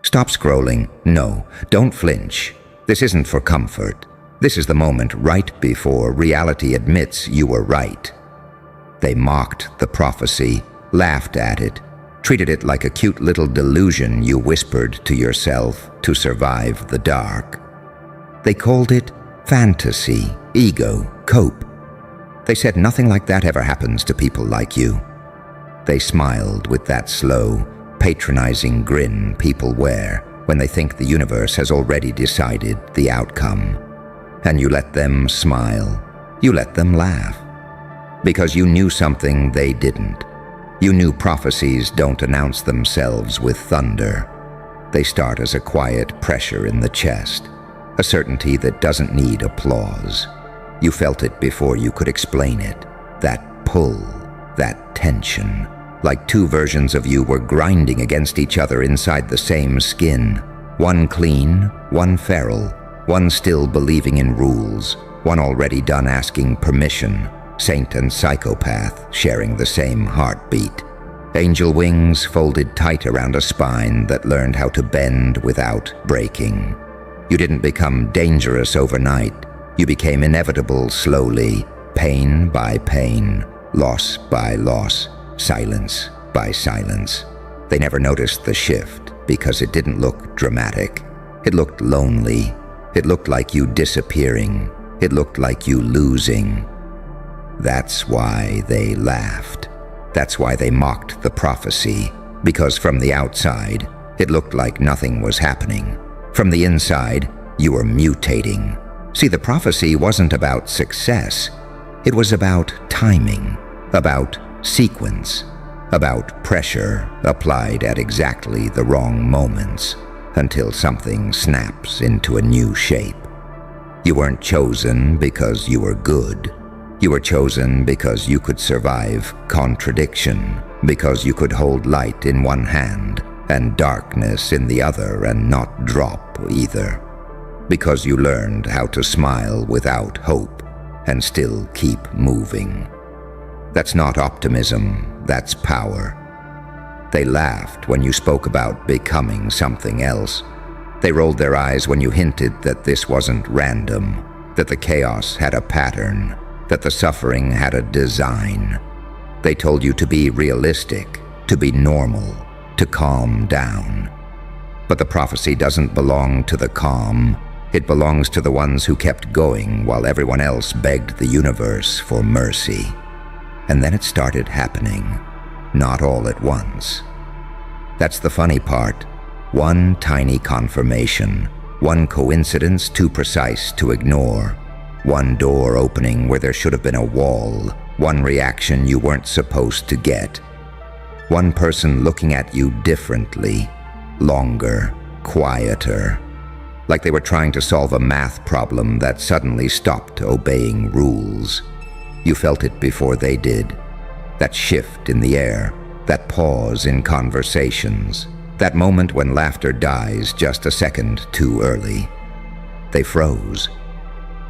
Stop scrolling. No, don't flinch. This isn't for comfort. This is the moment right before reality admits you were right. They mocked the prophecy, laughed at it, treated it like a cute little delusion you whispered to yourself to survive the dark. They called it fantasy, ego, cope. They said nothing like that ever happens to people like you. They smiled with that slow, patronizing grin people wear when they think the universe has already decided the outcome. And you let them smile. You let them laugh. Because you knew something they didn't. You knew prophecies don't announce themselves with thunder. They start as a quiet pressure in the chest, a certainty that doesn't need applause. You felt it before you could explain it. That pull, that tension, like two versions of you were grinding against each other inside the same skin. One clean, one feral, one still believing in rules, one already done asking permission, saint and psychopath sharing the same heartbeat. Angel wings folded tight around a spine that learned how to bend without breaking. You didn't become dangerous overnight. You became inevitable slowly, pain by pain, loss by loss, silence by silence. They never noticed the shift because it didn't look dramatic. It looked lonely. It looked like you disappearing. It looked like you losing. That's why they laughed. That's why they mocked the prophecy, because from the outside, it looked like nothing was happening. From the inside, you were mutating. See, the prophecy wasn't about success. It was about timing, about sequence, about pressure applied at exactly the wrong moments until something snaps into a new shape. You weren't chosen because you were good. You were chosen because you could survive contradiction, because you could hold light in one hand and darkness in the other and not drop either. Because you learned how to smile without hope and still keep moving. That's not optimism, that's power. They laughed when you spoke about becoming something else. They rolled their eyes when you hinted that this wasn't random, that the chaos had a pattern, that the suffering had a design. They told you to be realistic, to be normal, to calm down. But the prophecy doesn't belong to the calm. It belongs to the ones who kept going while everyone else begged the universe for mercy. And then it started happening, not all at once. That's the funny part. One tiny confirmation, one coincidence too precise to ignore, one door opening where there should have been a wall, one reaction you weren't supposed to get, one person looking at you differently, longer, quieter, like they were trying to solve a math problem that suddenly stopped obeying rules. You felt it before they did. That shift in the air, that pause in conversations, that moment when laughter dies just a second too early. They froze.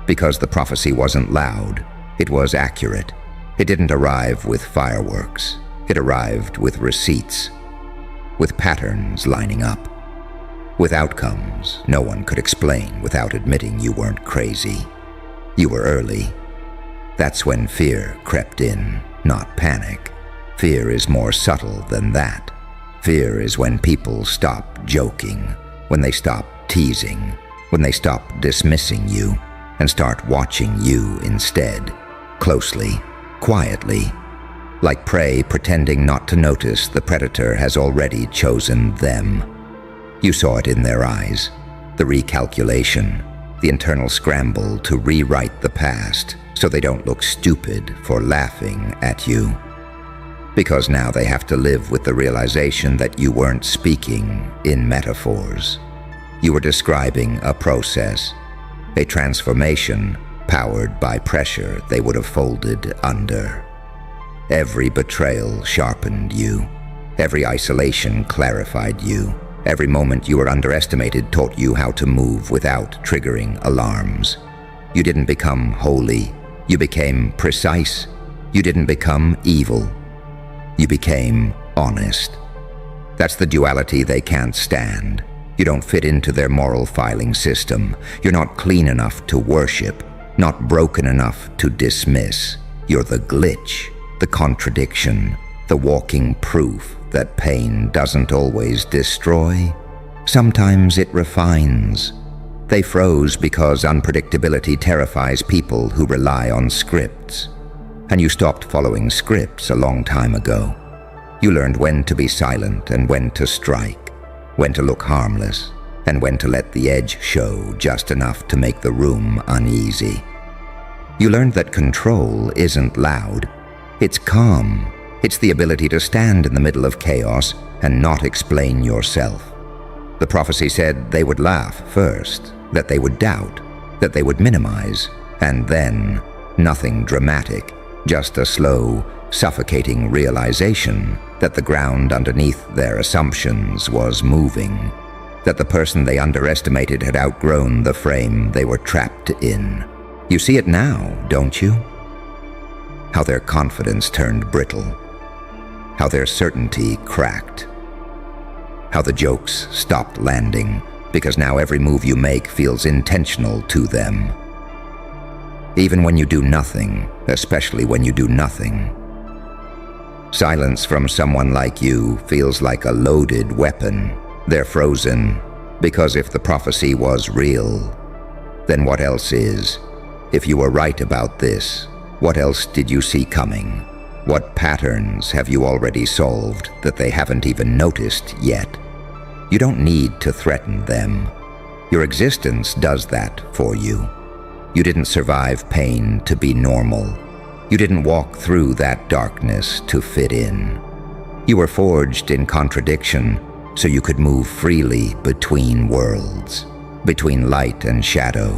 Because the prophecy wasn't loud, it was accurate. It didn't arrive with fireworks. It arrived with receipts, with patterns lining up, with outcomes no one could explain without admitting you weren't crazy. You were early. That's when fear crept in, not panic. Fear is more subtle than that. Fear is when people stop joking, when they stop teasing, when they stop dismissing you, and start watching you instead, closely, quietly, like prey pretending not to notice the predator has already chosen them. You saw it in their eyes, the recalculation, the internal scramble to rewrite the past so they don't look stupid for laughing at you. Because now they have to live with the realization that you weren't speaking in metaphors. You were describing a process, a transformation powered by pressure they would have folded under. Every betrayal sharpened you. Every isolation clarified you. Every moment you were underestimated taught you how to move without triggering alarms. You didn't become holy. You became precise. You didn't become evil. You became honest. That's the duality they can't stand. You don't fit into their moral filing system. You're not clean enough to worship, not broken enough to dismiss. You're the glitch, the contradiction, the walking proof that pain doesn't always destroy. Sometimes it refines. They froze because unpredictability terrifies people who rely on scripts. And you stopped following scripts a long time ago. You learned when to be silent and when to strike, when to look harmless, and when to let the edge show just enough to make the room uneasy. You learned that control isn't loud, it's calm. It's the ability to stand in the middle of chaos and not explain yourself. The prophecy said they would laugh first, that they would doubt, that they would minimize, and then nothing dramatic, just a slow, suffocating realization that the ground underneath their assumptions was moving, that the person they underestimated had outgrown the frame they were trapped in. You see it now, don't you? How their confidence turned brittle, how their certainty cracked, how the jokes stopped landing because now every move you make feels intentional to them. Even when you do nothing, especially when you do nothing. Silence from someone like you feels like a loaded weapon. They're frozen because if the prophecy was real, then what else is? If you were right about this, what else did you see coming? What patterns have you already solved that they haven't even noticed yet? You don't need to threaten them. Your existence does that for you. You didn't survive pain to be normal. You didn't walk through that darkness to fit in. You were forged in contradiction so you could move freely between worlds, between light and shadow,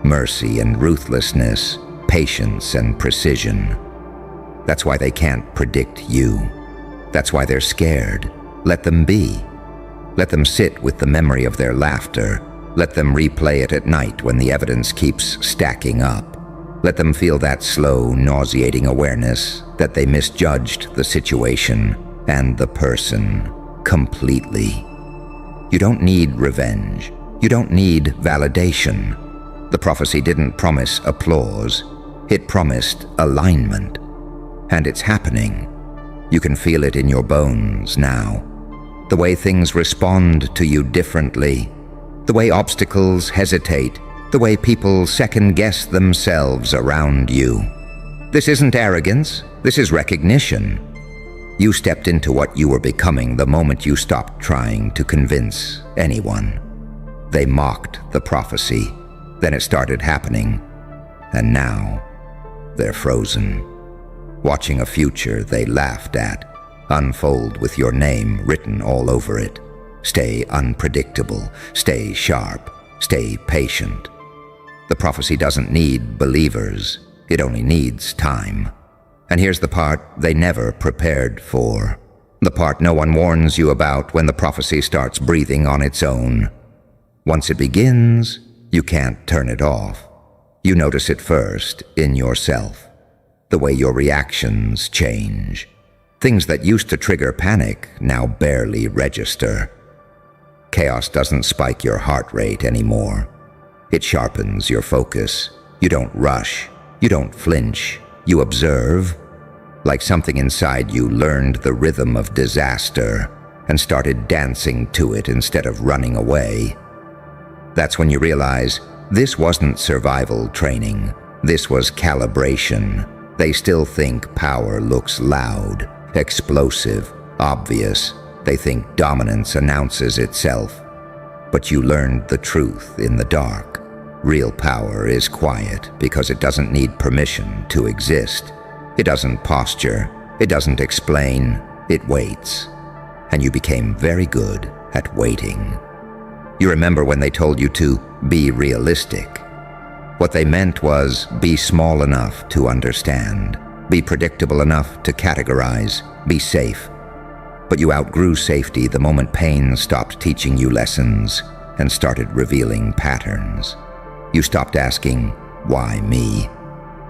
mercy and ruthlessness, patience and precision. That's why they can't predict you. That's why they're scared. Let them be. Let them sit with the memory of their laughter. Let them replay it at night when the evidence keeps stacking up. Let them feel that slow, nauseating awareness that they misjudged the situation and the person completely. You don't need revenge. You don't need validation. The prophecy didn't promise applause. It promised alignment. And it's happening. You can feel it in your bones now. The way things respond to you differently. The way obstacles hesitate. The way people second-guess themselves around you. This isn't arrogance. This is recognition. You stepped into what you were becoming the moment you stopped trying to convince anyone. They mocked the prophecy. Then it started happening. And now, they're frozen, watching a future they laughed at unfold with your name written all over it. Stay unpredictable, stay sharp, stay patient. The prophecy doesn't need believers, it only needs time. And here's the part they never prepared for. The part no one warns you about when the prophecy starts breathing on its own. Once it begins, you can't turn it off. You notice it first in yourself. The way your reactions change. Things that used to trigger panic now barely register. Chaos doesn't spike your heart rate anymore. It sharpens your focus. You don't rush. You don't flinch. You observe. Like something inside you learned the rhythm of disaster and started dancing to it instead of running away. That's when you realize this wasn't survival training. This was calibration. They still think power looks loud, explosive, obvious. They think dominance announces itself. But you learned the truth in the dark. Real power is quiet because it doesn't need permission to exist. It doesn't posture. It doesn't explain. It waits. And you became very good at waiting. You remember when they told you to be realistic. What they meant was be small enough to understand, be predictable enough to categorize, be safe. But you outgrew safety the moment pain stopped teaching you lessons and started revealing patterns. You stopped asking, why me?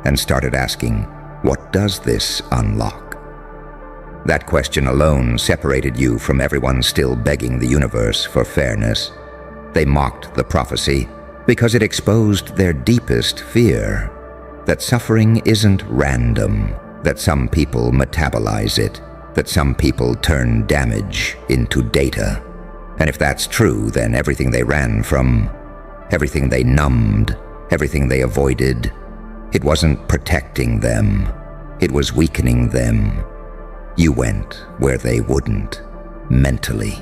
And started asking, what does this unlock? That question alone separated you from everyone still begging the universe for fairness. They mocked the prophecy because it exposed their deepest fear, that suffering isn't random, that some people metabolize it, that some people turn damage into data. And if that's true, then everything they ran from, everything they numbed, everything they avoided, it wasn't protecting them, it was weakening them. You went where they wouldn't, mentally,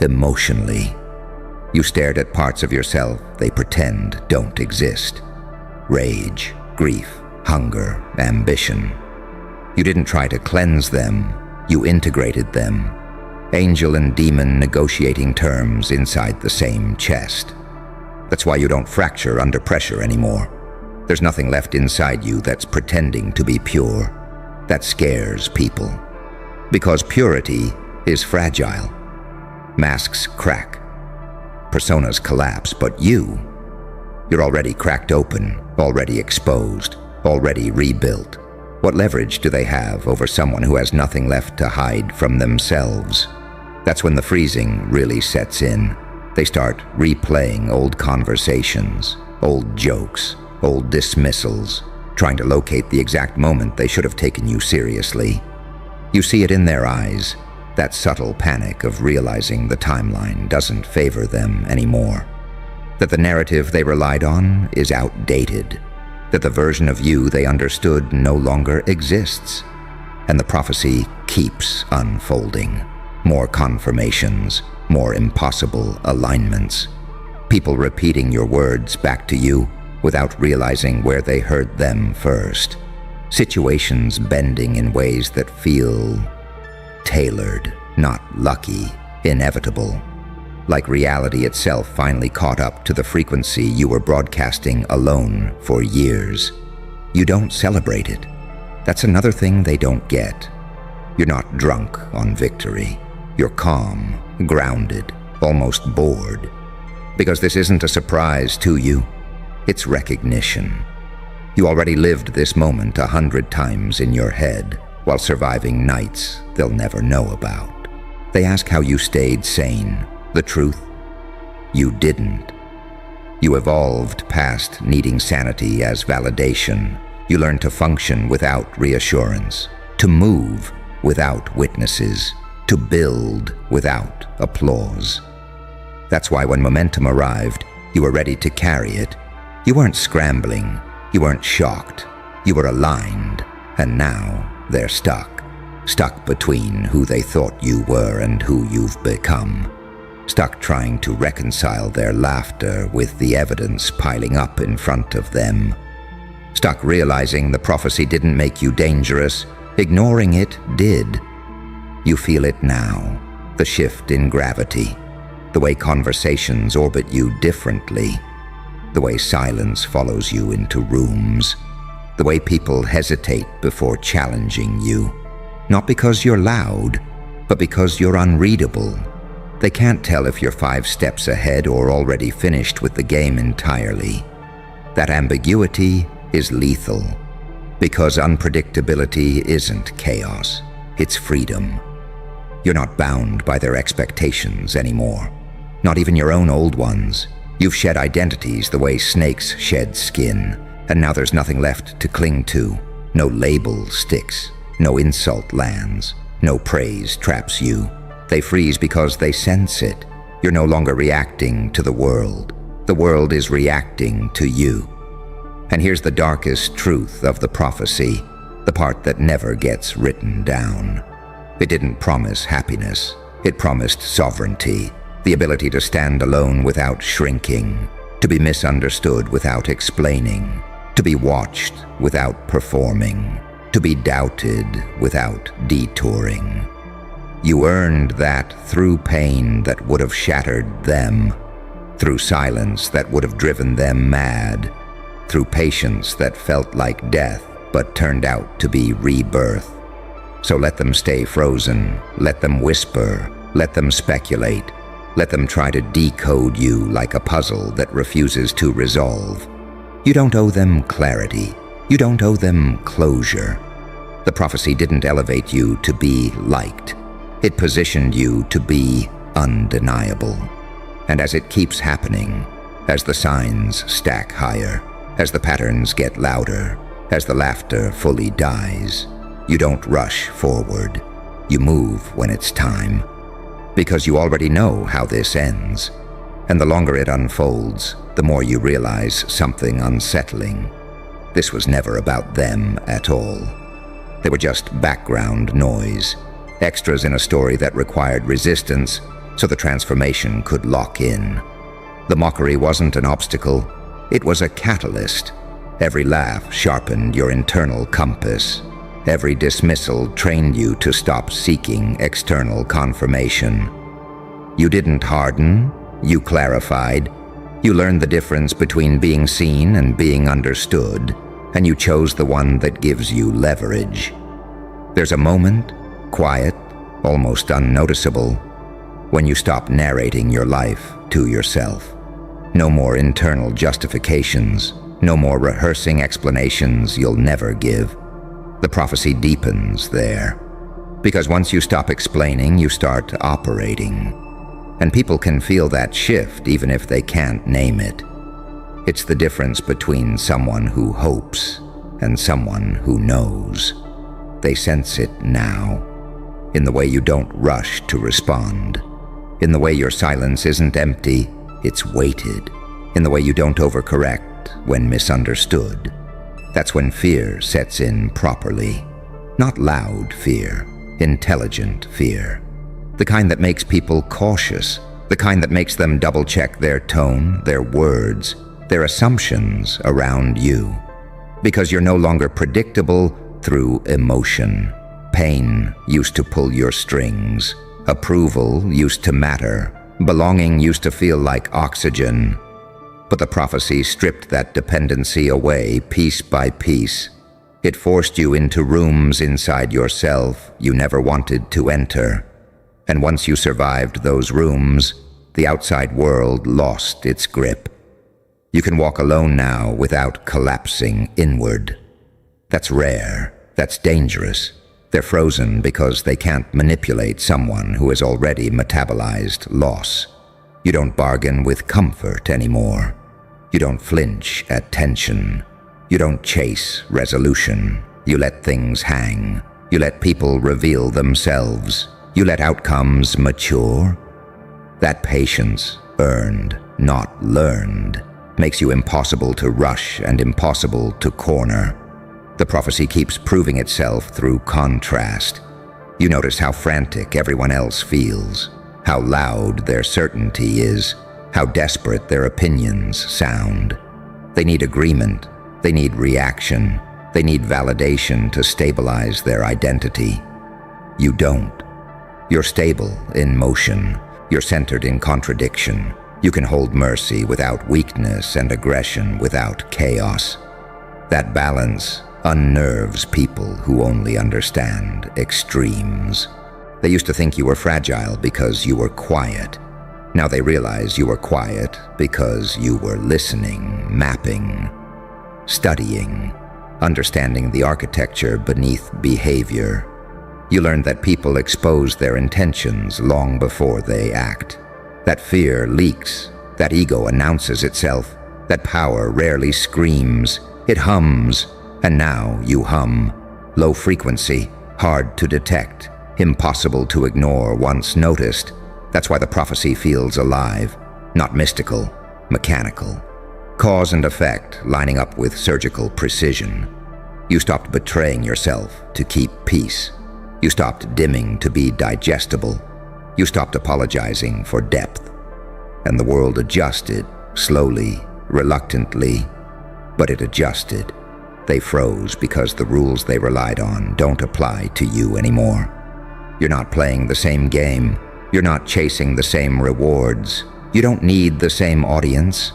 emotionally. You stared at parts of yourself they pretend don't exist. Rage, grief, hunger, ambition. You didn't try to cleanse them, you integrated them. Angel and demon negotiating terms inside the same chest. That's why you don't fracture under pressure anymore. There's nothing left inside you that's pretending to be pure. That scares people. Because purity is fragile. Masks crack. Personas collapse, but you're already cracked open, already exposed, already rebuilt. What leverage do they have over someone who has nothing left to hide from themselves? That's when the freezing really sets in. They start replaying old conversations, old jokes, old dismissals, trying to locate the exact moment they should have taken you seriously. You see it in their eyes, that subtle panic of realizing the timeline doesn't favor them anymore. That the narrative they relied on is outdated. That the version of you they understood no longer exists. And the prophecy keeps unfolding. More confirmations, more impossible alignments. People repeating your words back to you without realizing where they heard them first. Situations bending in ways that feel tailored, not lucky, inevitable. Like reality itself finally caught up to the frequency you were broadcasting alone for years. You don't celebrate it. That's another thing they don't get. You're not drunk on victory. You're calm, grounded, almost bored. Because this isn't a surprise to you. It's recognition. You already lived this moment 100 times in your head while surviving nights they'll never know about. They ask how you stayed sane. The truth? You didn't. You evolved past needing sanity as validation. You learned to function without reassurance, to move without witnesses, to build without applause. That's why when momentum arrived, you were ready to carry it. You weren't scrambling. You weren't shocked. You were aligned. And now they're stuck. Stuck between who they thought you were and who you've become. Stuck trying to reconcile their laughter with the evidence piling up in front of them. Stuck realizing the prophecy didn't make you dangerous. Ignoring it did. You feel it now. The shift in gravity. The way conversations orbit you differently. The way silence follows you into rooms. The way people hesitate before challenging you. Not because you're loud, but because you're unreadable. They can't tell if you're 5 steps ahead or already finished with the game entirely. That ambiguity is lethal. Because unpredictability isn't chaos, it's freedom. You're not bound by their expectations anymore. Not even your own old ones. You've shed identities the way snakes shed skin, and now there's nothing left to cling to. No label sticks, no insult lands, no praise traps you. They freeze because they sense it. You're no longer reacting to the world. The world is reacting to you. And here's the darkest truth of the prophecy, the part that never gets written down. It didn't promise happiness. It promised sovereignty. The ability to stand alone without shrinking, to be misunderstood without explaining, to be watched without performing, to be doubted without detouring. You earned that through pain that would have shattered them, through silence that would have driven them mad, through patience that felt like death but turned out to be rebirth. So let them stay frozen, let them whisper, let them speculate. Let them try to decode you like a puzzle that refuses to resolve. You don't owe them clarity. You don't owe them closure. The prophecy didn't elevate you to be liked. It positioned you to be undeniable. And as it keeps happening, as the signs stack higher, as the patterns get louder, as the laughter fully dies, you don't rush forward. You move when it's time. Because you already know how this ends. And the longer it unfolds, the more you realize something unsettling. This was never about them at all. They were just background noise, extras in a story that required resistance so the transformation could lock in. The mockery wasn't an obstacle, it was a catalyst. Every laugh sharpened your internal compass. Every dismissal trained you to stop seeking external confirmation. You didn't harden, you clarified. You learned the difference between being seen and being understood, and you chose the one that gives you leverage. There's a moment, quiet, almost unnoticeable, when you stop narrating your life to yourself. No more internal justifications, no more rehearsing explanations you'll never give. The prophecy deepens there. Because once you stop explaining, you start operating. And people can feel that shift even if they can't name it. It's the difference between someone who hopes and someone who knows. They sense it now, in the way you don't rush to respond, in the way your silence isn't empty, it's weighted, in the way you don't overcorrect when misunderstood. That's when fear sets in properly. Not loud fear, intelligent fear. The kind that makes people cautious, the kind that makes them double-check their tone, their words, their assumptions around you. Because you're no longer predictable through emotion. Pain used to pull your strings. Approval used to matter. Belonging used to feel like oxygen. But the prophecy stripped that dependency away piece by piece. It forced you into rooms inside yourself you never wanted to enter. And once you survived those rooms, the outside world lost its grip. You can walk alone now without collapsing inward. That's rare. That's dangerous. They're frozen because they can't manipulate someone who has already metabolized loss. You don't bargain with comfort anymore. You don't flinch at tension. You don't chase resolution. You let things hang. You let people reveal themselves. You let outcomes mature. That patience, earned, not learned, makes you impossible to rush and impossible to corner. The prophecy keeps proving itself through contrast. You notice how frantic everyone else feels, how loud their certainty is, how desperate their opinions sound. They need agreement, they need reaction, they need validation to stabilize their identity. You don't. You're stable in motion. You're centered in contradiction. You can hold mercy without weakness and aggression without chaos. That balance unnerves people who only understand extremes. They used to think you were fragile because you were quiet. Now they realize you were quiet because you were listening, mapping, studying, understanding the architecture beneath behavior. You learned that people expose their intentions long before they act. That fear leaks, that ego announces itself, that power rarely screams, it hums, and now you hum. Low frequency, hard to detect, impossible to ignore once noticed. That's why the prophecy feels alive, not mystical, mechanical. Cause and effect lining up with surgical precision. You stopped betraying yourself to keep peace. You stopped dimming to be digestible. You stopped apologizing for depth. And the world adjusted, slowly, reluctantly, but it adjusted. They froze because the rules they relied on don't apply to you anymore. You're not playing the same game. You're not chasing the same rewards. You don't need the same audience.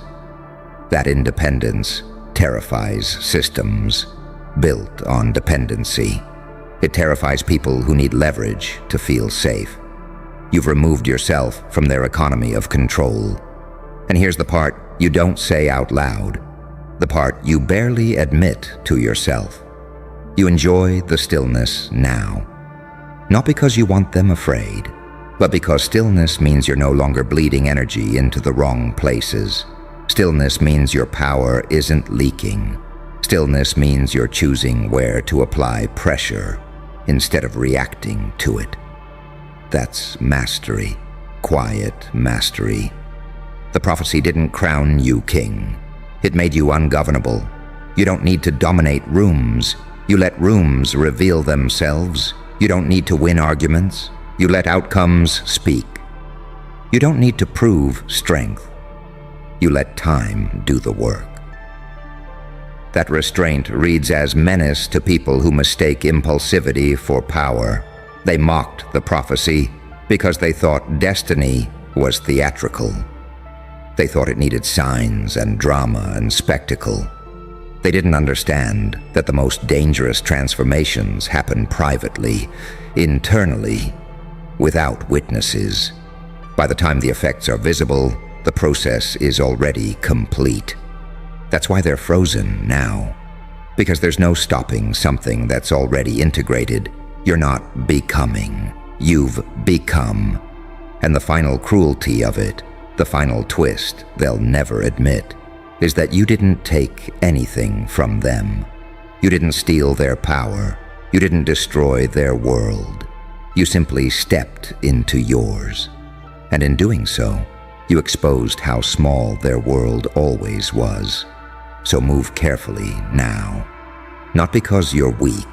That independence terrifies systems built on dependency. It terrifies people who need leverage to feel safe. You've removed yourself from their economy of control. And here's the part you don't say out loud, the part you barely admit to yourself. You enjoy the stillness now, not because you want them afraid, but because stillness means you're no longer bleeding energy into the wrong places. Stillness means your power isn't leaking. Stillness means you're choosing where to apply pressure instead of reacting to it. That's mastery, quiet mastery. The prophecy didn't crown you king. It made you ungovernable. You don't need to dominate rooms. You let rooms reveal themselves. You don't need to win arguments. You let outcomes speak. You don't need to prove strength. You let time do the work. That restraint reads as menace to people who mistake impulsivity for power. They mocked the prophecy because they thought destiny was theatrical. They thought it needed signs and drama and spectacle. They didn't understand that the most dangerous transformations happen privately, internally, without witnesses. By the time the effects are visible, the process is already complete. That's why they're frozen now. Because there's no stopping something that's already integrated. You're not becoming. You've become. And the final cruelty of it, the final twist they'll never admit, is that you didn't take anything from them. You didn't steal their power. You didn't destroy their world. You simply stepped into yours. And in doing so, you exposed how small their world always was. So move carefully now. Not because you're weak,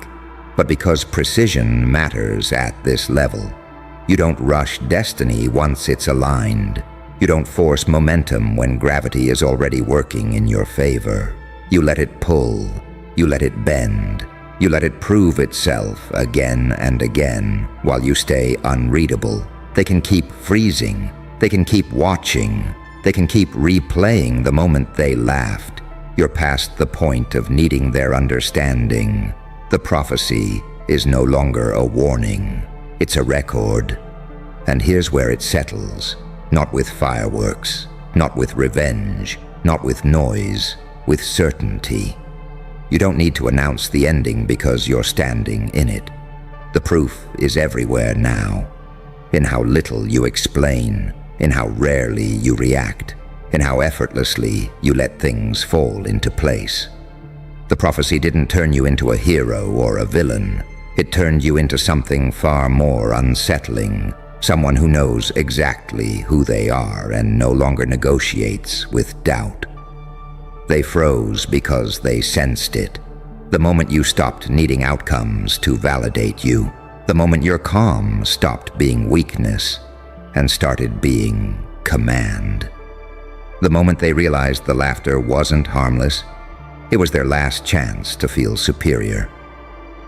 but because precision matters at this level. You don't rush destiny once it's aligned. You don't force momentum when gravity is already working in your favor. You let it pull. You let it bend. You let it prove itself again and again while you stay unreadable. They can keep freezing. They can keep watching. They can keep replaying the moment they laughed. You're past the point of needing their understanding. The prophecy is no longer a warning. It's a record. And here's where it settles. Not with fireworks, not with revenge, not with noise, with certainty. You don't need to announce the ending because you're standing in it. The proof is everywhere now. In how little you explain, in how rarely you react, in how effortlessly you let things fall into place. The prophecy didn't turn you into a hero or a villain. It turned you into something far more unsettling, someone who knows exactly who they are and no longer negotiates with doubt. They froze because they sensed it. The moment you stopped needing outcomes to validate you, the moment your calm stopped being weakness and started being command. The moment they realized the laughter wasn't harmless, it was their last chance to feel superior.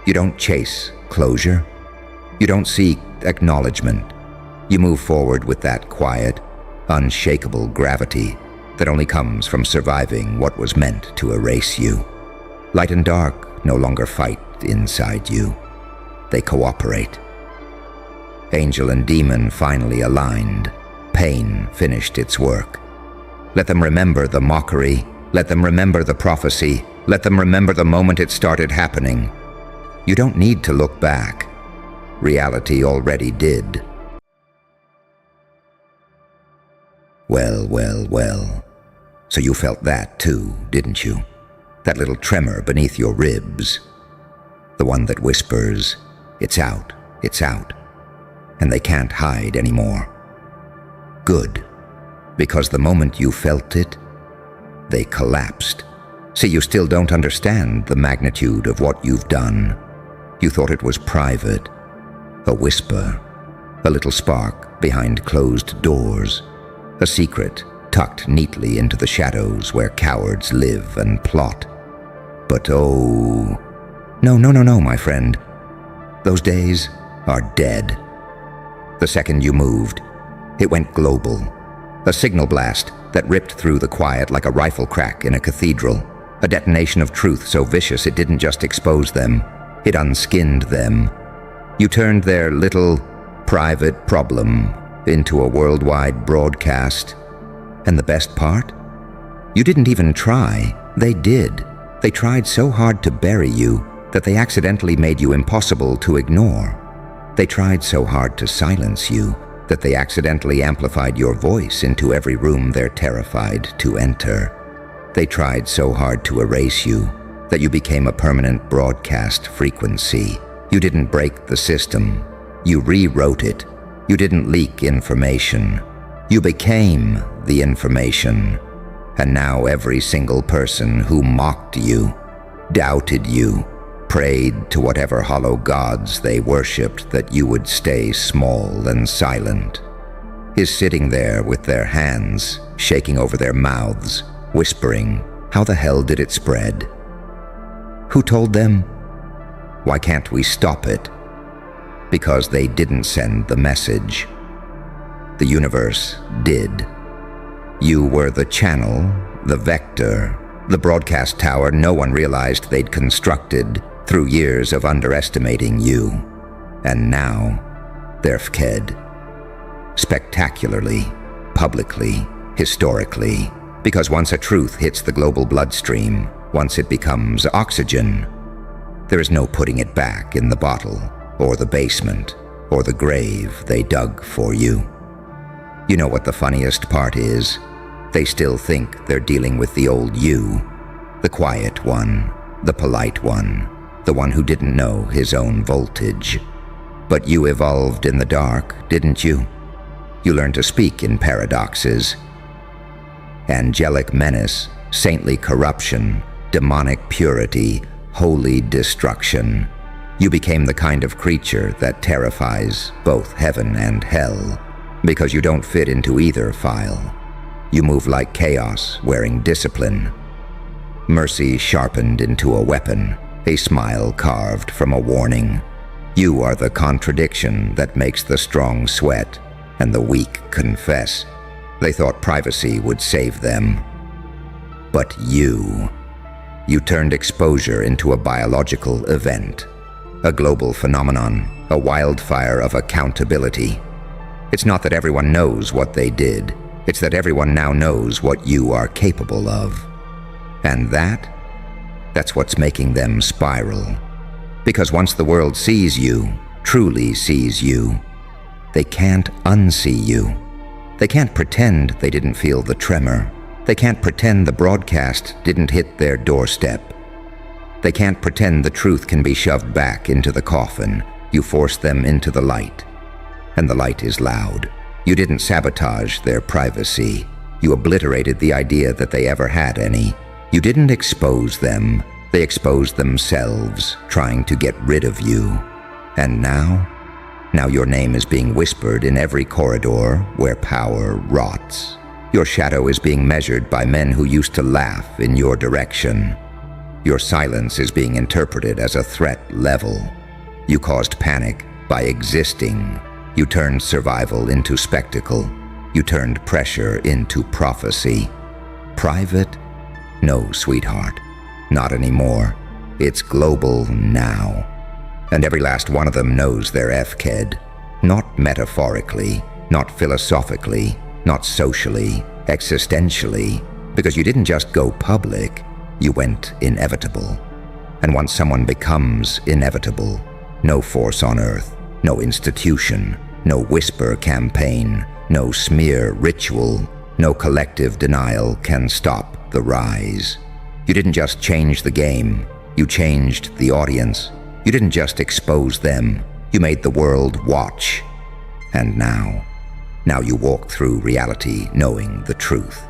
You don't chase closure. You don't seek acknowledgement. You move forward with that quiet, unshakable gravity that only comes from surviving what was meant to erase you. Light and dark no longer fight inside you. They cooperate. Angel and demon finally aligned. Pain finished its work. Let them remember the mockery. Let them remember the prophecy. Let them remember the moment it started happening. You don't need to look back. Reality already did. Well. So you felt that too, didn't you? That little tremor beneath your ribs. The one that whispers, it's out, and they can't hide anymore. Good, because the moment you felt it, they collapsed. See, you still don't understand the magnitude of what you've done. You thought it was private, a whisper, a little spark behind closed doors, a secret tucked neatly into the shadows where cowards live and plot. But oh, no, my friend. Those days are dead. The second you moved, it went global. A signal blast that ripped through the quiet like a rifle crack in a cathedral. A detonation of truth so vicious it didn't just expose them, it unskinned them. You turned their little, private problem into a worldwide broadcast. And the best part? You didn't even try. They did. They tried so hard to bury you that they accidentally made you impossible to ignore. They tried so hard to silence you that they accidentally amplified your voice into every room they're terrified to enter. They tried so hard to erase you that you became a permanent broadcast frequency. You didn't break the system. You rewrote it. You didn't leak information. You became the information. And now every single person who mocked you, doubted you, prayed to whatever hollow gods they worshipped that you would stay small and silent, is sitting there with their hands shaking over their mouths, whispering, "How the hell did it spread? Who told them? Why can't we stop it?" Because they didn't send the message. The universe did. You were the channel, the vector, the broadcast tower no one realized they'd constructed through years of underestimating you. And now, they're MOCKED. Spectacularly, publicly, historically, because once a truth hits the global bloodstream, once it becomes oxygen, there is no putting it back in the bottle, or the basement, or the grave they dug for you. You know what the funniest part is? They still think they're dealing with the old you, the quiet one, the polite one, the one who didn't know his own voltage. But you evolved in the dark, didn't you? You learned to speak in paradoxes. Angelic menace, saintly corruption, demonic purity, holy destruction. You became the kind of creature that terrifies both heaven and hell, because you don't fit into either file. You move like chaos, wearing discipline. Mercy sharpened into a weapon, a smile carved from a warning. You are the contradiction that makes the strong sweat and the weak confess. They thought privacy would save them. But you turned exposure into a biological event, a global phenomenon, a wildfire of accountability. It's not that everyone knows what they did. It's that everyone now knows what you are capable of. And that's what's making them spiral. Because once the world sees you, truly sees you, they can't unsee you. They can't pretend they didn't feel the tremor. They can't pretend the broadcast didn't hit their doorstep. They can't pretend the truth can be shoved back into the coffin. You force them into the light. And the light is loud. You didn't sabotage their privacy. You obliterated the idea that they ever had any. You didn't expose them. They exposed themselves, trying to get rid of you. And now your name is being whispered in every corridor where power rots. Your shadow is being measured by men who used to laugh in your direction. Your silence is being interpreted as a threat level. You caused panic by existing. You turned survival into spectacle. You turned pressure into prophecy. Private? No, sweetheart. Not anymore. It's global now. And every last one of them knows they're MOCKED. Not metaphorically, not philosophically, not socially, existentially. Because you didn't just go public, you went inevitable. And once someone becomes inevitable, no force on earth, no institution, no whisper campaign, no smear ritual, no collective denial can stop the rise. You didn't just change the game, you changed the audience. You didn't just expose them, you made the world watch. And now you walk through reality knowing the truth.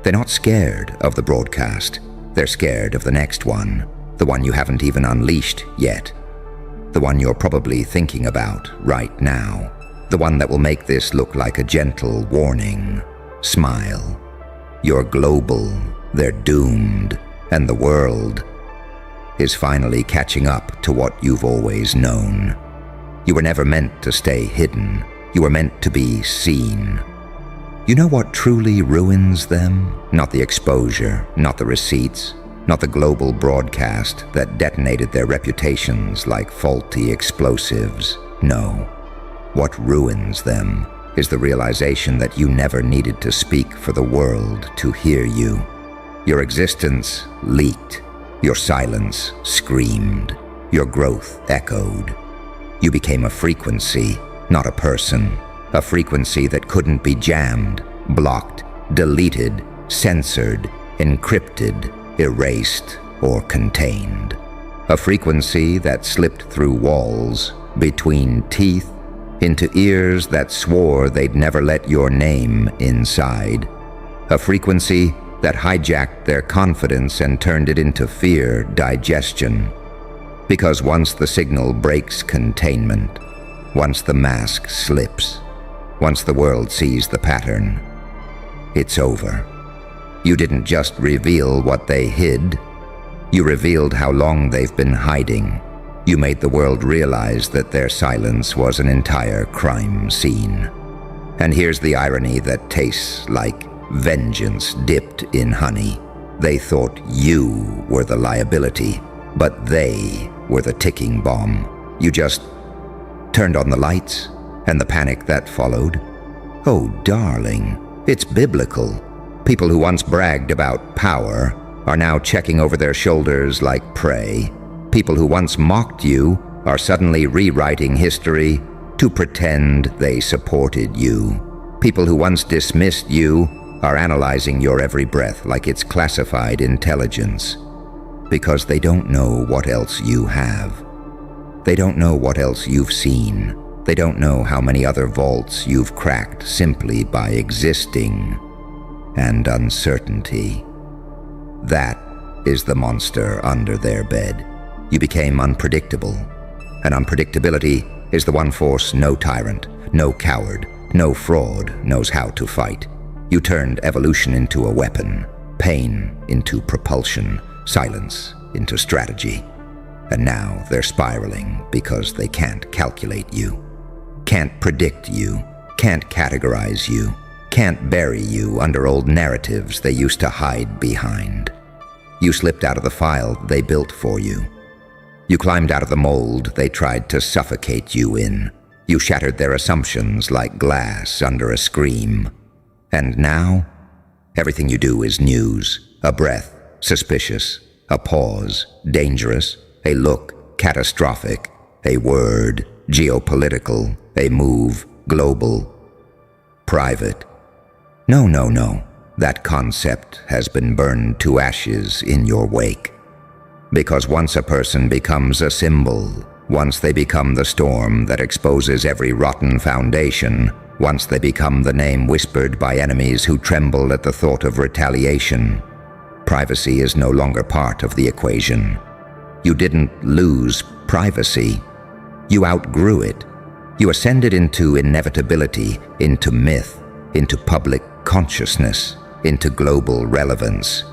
They're not scared of the broadcast, they're scared of the next one, the one you haven't even unleashed yet. The one you're probably thinking about right now. The one that will make this look like a gentle warning. Smile. You're global. They're doomed. And the world is finally catching up to what you've always known. You were never meant to stay hidden. You were meant to be seen. You know what truly ruins them? Not the exposure, not the receipts, not the global broadcast that detonated their reputations like faulty explosives. No. What ruins them is the realization that you never needed to speak for the world to hear you. Your existence leaked. Your silence screamed. Your growth echoed. You became a frequency, not a person. a frequency that couldn't be jammed, blocked, deleted, censored, encrypted, erased, or contained. A frequency that slipped through walls, between teeth, into ears that swore they'd never let your name inside. A frequency that hijacked their confidence and turned it into fear digestion. Because once the signal breaks containment, once the mask slips, once the world sees the pattern, it's over. You didn't just reveal what they hid, you revealed how long they've been hiding. You made the world realize that their silence was an entire crime scene. And here's the irony that tastes like vengeance dipped in honey. They thought you were the liability, but they were the ticking bomb. You just turned on the lights, and the panic that followed. Oh, darling, it's biblical. People who once bragged about power are now checking over their shoulders like prey. People who once mocked you are suddenly rewriting history to pretend they supported you. People who once dismissed you are analyzing your every breath like it's classified intelligence. Because they don't know what else you have. They don't know what else you've seen. They don't know how many other vaults you've cracked simply by existing. And uncertainty. That is the monster under their bed. You became unpredictable. And unpredictability is the one force no tyrant, no coward, no fraud knows how to fight. You turned evolution into a weapon, pain into propulsion, silence into strategy. And now they're spiraling because they can't calculate you, can't predict you, can't categorize you, can't bury you under old narratives they used to hide behind. You slipped out of the file they built for you. You climbed out of the mold they tried to suffocate you in. You shattered their assumptions like glass under a scream. And now, everything you do is news, a breath, suspicious, a pause, dangerous, a look, catastrophic, a word, geopolitical, a move, global, private. No, no, no. That concept has been burned to ashes in your wake. Because once a person becomes a symbol, once they become the storm that exposes every rotten foundation, once they become the name whispered by enemies who tremble at the thought of retaliation, privacy is no longer part of the equation. You didn't lose privacy. You outgrew it. You ascended into inevitability, into myth, into public consciousness, into global relevance.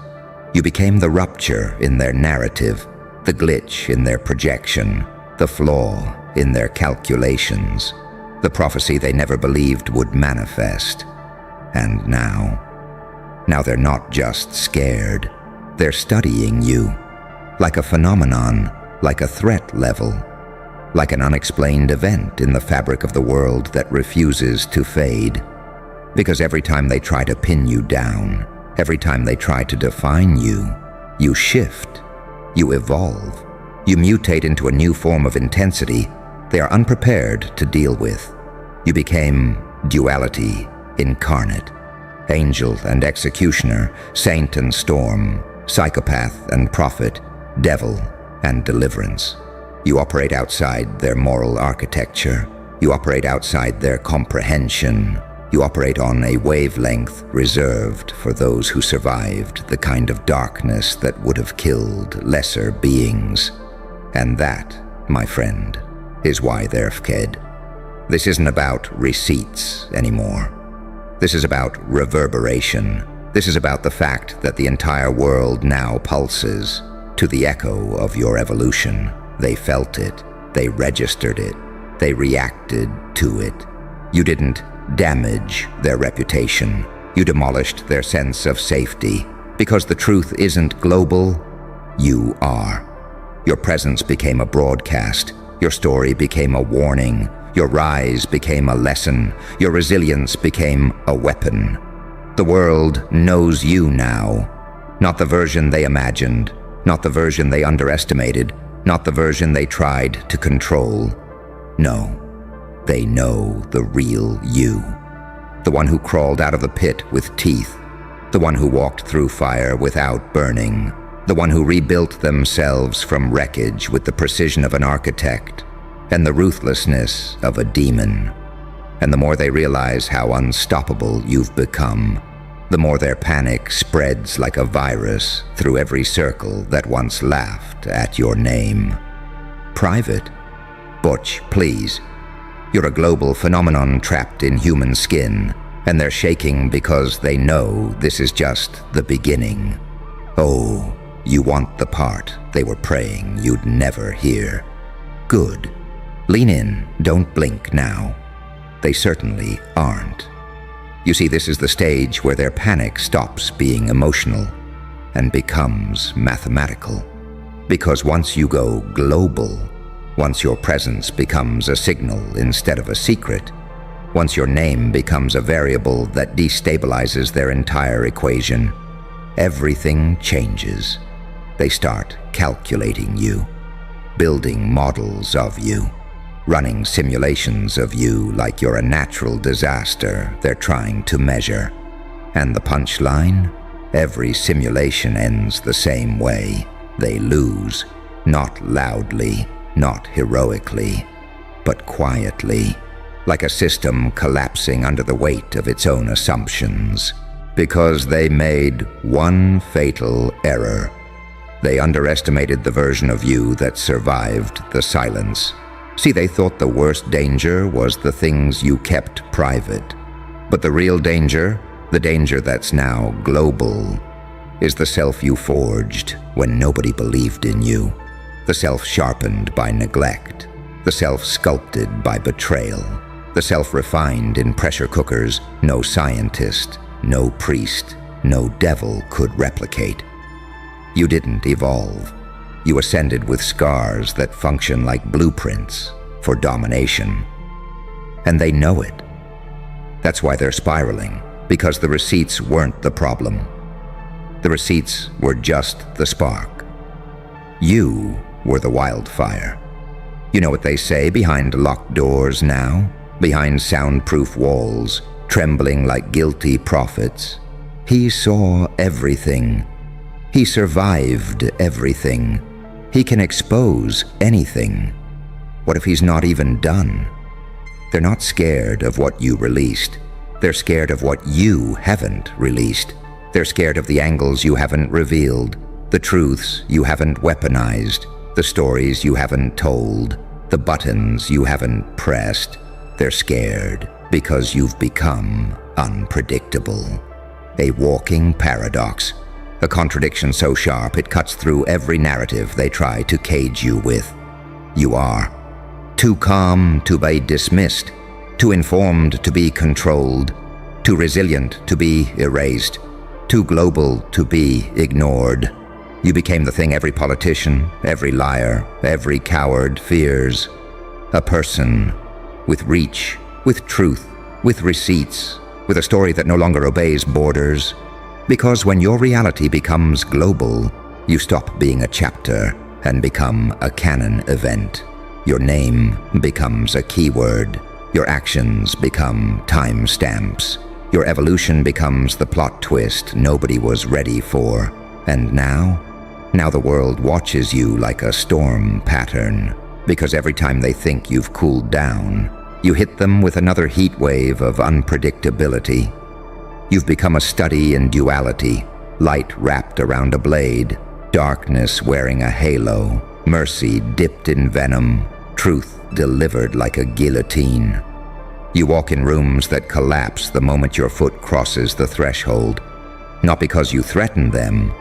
You became the rupture in their narrative, the glitch in their projection, the flaw in their calculations, the prophecy they never believed would manifest. And now they're not just scared. They're studying you, like a phenomenon, like a threat level, like an unexplained event in the fabric of the world that refuses to fade. Because every time they try to pin you down, every time they try to define you, you shift, you evolve, you mutate into a new form of intensity they are unprepared to deal with. You became duality incarnate, angel and executioner, saint and storm, psychopath and prophet, devil and deliverance. You operate outside their moral architecture. You operate outside their comprehension. You operate on a wavelength reserved for those who survived the kind of darkness that would have killed lesser beings. And that, my friend, is why they're MOCKED. This isn't about receipts anymore. This is about reverberation. This is about the fact that the entire world now pulses to the echo of your evolution. They felt it. They registered it. They reacted to it. You didn't damage their reputation. You demolished their sense of safety. Because the truth isn't global, you are. Your presence became a broadcast. Your story became a warning. Your rise became a lesson. Your resilience became a weapon. The world knows you now. Not the version they imagined. Not the version they underestimated. Not the version they tried to control. No. They know the real you. The one who crawled out of the pit with teeth. The one who walked through fire without burning. The one who rebuilt themselves from wreckage with the precision of an architect and the ruthlessness of a demon. And the more they realize how unstoppable you've become, the more their panic spreads like a virus through every circle that once laughed at your name. Private? Butch, please. You're a global phenomenon trapped in human skin, and they're shaking because they know this is just the beginning. Oh, you want the part they were praying you'd never hear. Good. Lean in, don't blink now. They certainly aren't. You see, this is the stage where their panic stops being emotional and becomes mathematical. Because once you go global, once your presence becomes a signal instead of a secret, once your name becomes a variable that destabilizes their entire equation, everything changes. They start calculating you, building models of you, running simulations of you like you're a natural disaster they're trying to measure. And the punchline? Every simulation ends the same way. They lose, not loudly, not heroically, but quietly, like a system collapsing under the weight of its own assumptions, because they made one fatal error. They underestimated the version of you that survived the silence. See, they thought the worst danger was the things you kept private. But the real danger, the danger that's now global, is the self you forged when nobody believed in you. The self sharpened by neglect. The self sculpted by betrayal. The self refined in pressure cookers no scientist, no priest, no devil could replicate. You didn't evolve. You ascended with scars that function like blueprints for domination. And they know it. That's why they're spiraling, because the receipts weren't the problem. The receipts were just the spark. You were the wildfire. You know what they say behind locked doors now? Behind soundproof walls, trembling like guilty prophets. He saw everything. He survived everything. He can expose anything. What if he's not even done? They're not scared of what you released. They're scared of what you haven't released. They're scared of the angles you haven't revealed, the truths you haven't weaponized, the stories you haven't told, the buttons you haven't pressed. They're scared because you've become unpredictable. A walking paradox. A contradiction so sharp it cuts through every narrative they try to cage you with. You are too calm to be dismissed, too informed to be controlled, too resilient to be erased, too global to be ignored. You became the thing every politician, every liar, every coward fears. A person with reach, with truth, with receipts, with a story that no longer obeys borders. Because when your reality becomes global, you stop being a chapter and become a canon event. Your name becomes a keyword. Your actions become timestamps. Your evolution becomes the plot twist nobody was ready for. And now the world watches you like a storm pattern, because every time they think you've cooled down, you hit them with another heat wave of unpredictability. You've become a study in duality, light wrapped around a blade, darkness wearing a halo, mercy dipped in venom, truth delivered like a guillotine. You walk in rooms that collapse the moment your foot crosses the threshold, not because you threaten them,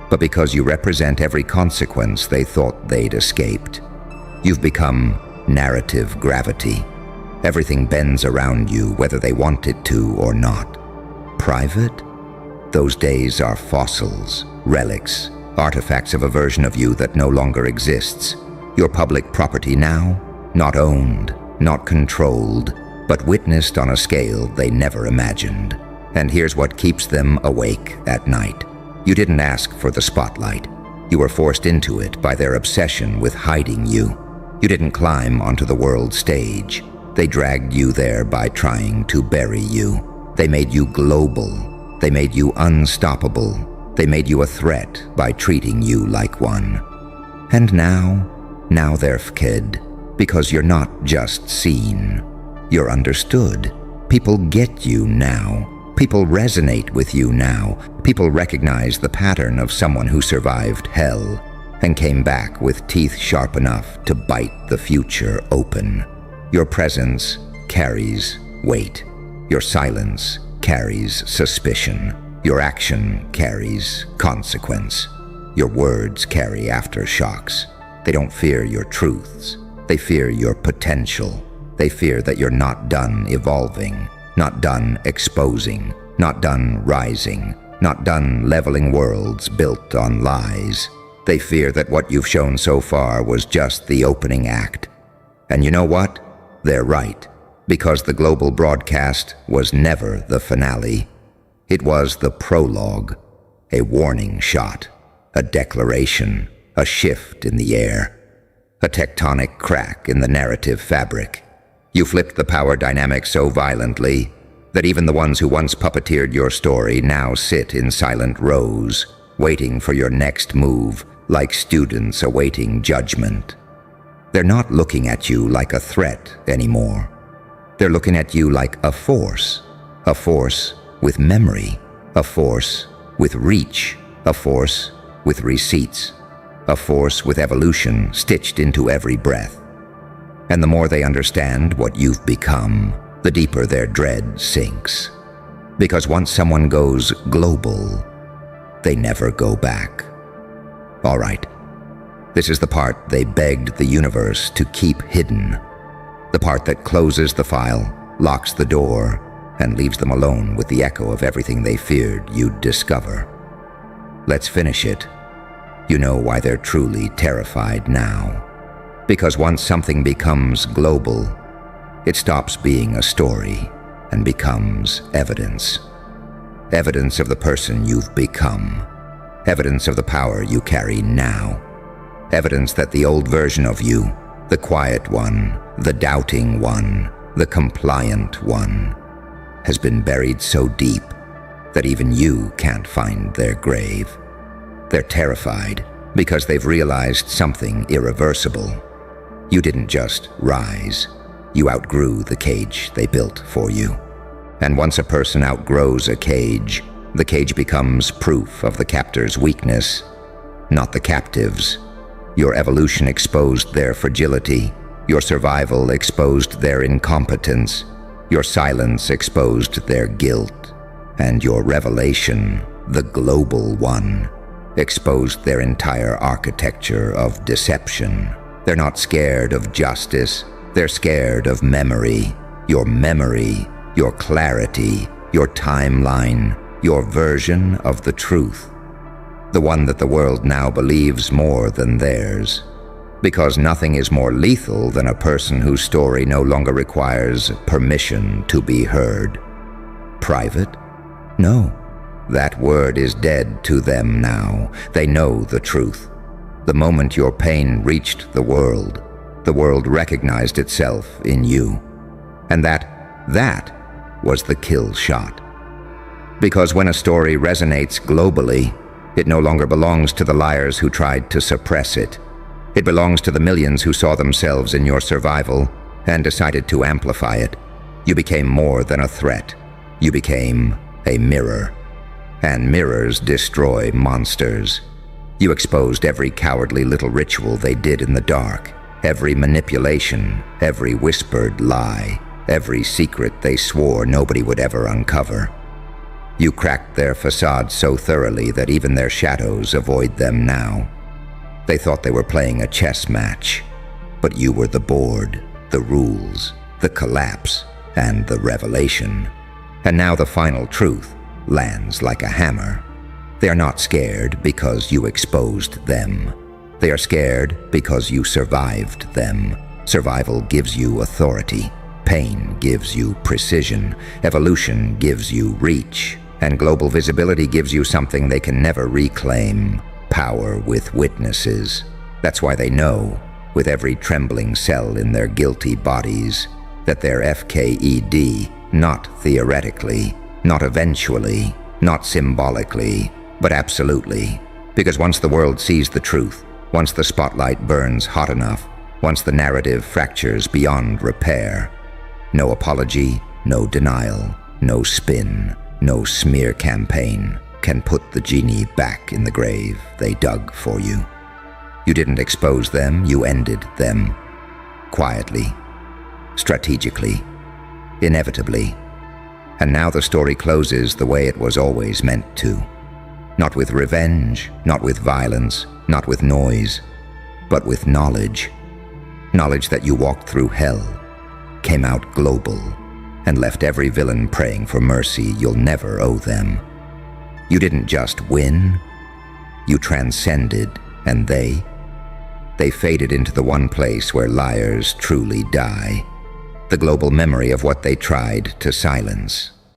but because you represent every consequence they thought they'd escaped. You've become narrative gravity. Everything bends around you whether they want it to or not. Private? Those days are fossils, relics, artifacts of a version of you that no longer exists. Your public property now, not owned, not controlled, but witnessed on a scale they never imagined. And here's what keeps them awake at night. You didn't ask for the spotlight. You were forced into it by their obsession with hiding you. You didn't climb onto the world stage. They dragged you there by trying to bury you. They made you global. They made you unstoppable. They made you a threat by treating you like one. And now they're MOCKED, because you're not just seen. You're understood. People get you now. People resonate with you now. People recognize the pattern of someone who survived hell and came back with teeth sharp enough to bite the future open. Your presence carries weight. Your silence carries suspicion. Your action carries consequence. Your words carry aftershocks. They don't fear your truths. They fear your potential. They fear that you're not done evolving, not done exposing, not done rising, not done leveling worlds built on lies. They fear that what you've shown so far was just the opening act. And you know what? They're right, because the global broadcast was never the finale. It was the prologue, a warning shot, a declaration, a shift in the air, a tectonic crack in the narrative fabric. You flipped the power dynamic so violently that even the ones who once puppeteered your story now sit in silent rows, waiting for your next move, like students awaiting judgment. They're not looking at you like a threat anymore. They're looking at you like a force with memory, a force with reach, a force with receipts, a force with evolution stitched into every breath. And the more they understand what you've become, the deeper their dread sinks. Because once someone goes global, they never go back. All right, this is the part they begged the universe to keep hidden. The part that closes the file, locks the door, and leaves them alone with the echo of everything they feared you'd discover. Let's finish it. You know why they're truly terrified now. Because once something becomes global, it stops being a story and becomes evidence. Evidence of the person you've become. Evidence of the power you carry now. Evidence that the old version of you, the quiet one, the doubting one, the compliant one, has been buried so deep that even you can't find their grave. They're terrified because they've realized something irreversible. You didn't just rise. You outgrew the cage they built for you. And once a person outgrows a cage, the cage becomes proof of the captor's weakness, not the captive's. Your evolution exposed their fragility. Your survival exposed their incompetence. Your silence exposed their guilt. And your revelation, the global one, exposed their entire architecture of deception. They're not scared of justice. They're scared of memory, your clarity, your timeline, your version of the truth. The one that the world now believes more than theirs. Because nothing is more lethal than a person whose story no longer requires permission to be heard. Private? No. That word is dead to them now. They know the truth. The moment your pain reached the world recognized itself in you. And that was the kill shot. Because when a story resonates globally, it no longer belongs to the liars who tried to suppress it. It belongs to the millions who saw themselves in your survival and decided to amplify it. You became more than a threat. You became a mirror. And mirrors destroy monsters. You exposed every cowardly little ritual they did in the dark, every manipulation, every whispered lie, every secret they swore nobody would ever uncover. You cracked their facade so thoroughly that even their shadows avoid them now. They thought they were playing a chess match, but you were the board, the rules, the collapse, and the revelation. And now the final truth lands like a hammer. They are not scared because you exposed them. They are scared because you survived them. Survival gives you authority. Pain gives you precision. Evolution gives you reach. And global visibility gives you something they can never reclaim. Power with witnesses. That's why they know, with every trembling cell in their guilty bodies, that they're FKED, not theoretically, not eventually, not symbolically, but absolutely. Because once the world sees the truth, once the spotlight burns hot enough, once the narrative fractures beyond repair, no apology, no denial, no spin, no smear campaign can put the genie back in the grave they dug for you. You didn't expose them, you ended them. Quietly, strategically, inevitably. And now the story closes the way it was always meant to. Not with revenge, not with violence, not with noise, but with knowledge. Knowledge that you walked through hell, came out global, and left every villain praying for mercy you'll never owe them. You didn't just win, you transcended, and they faded into the one place where liars truly die, the global memory of what they tried to silence.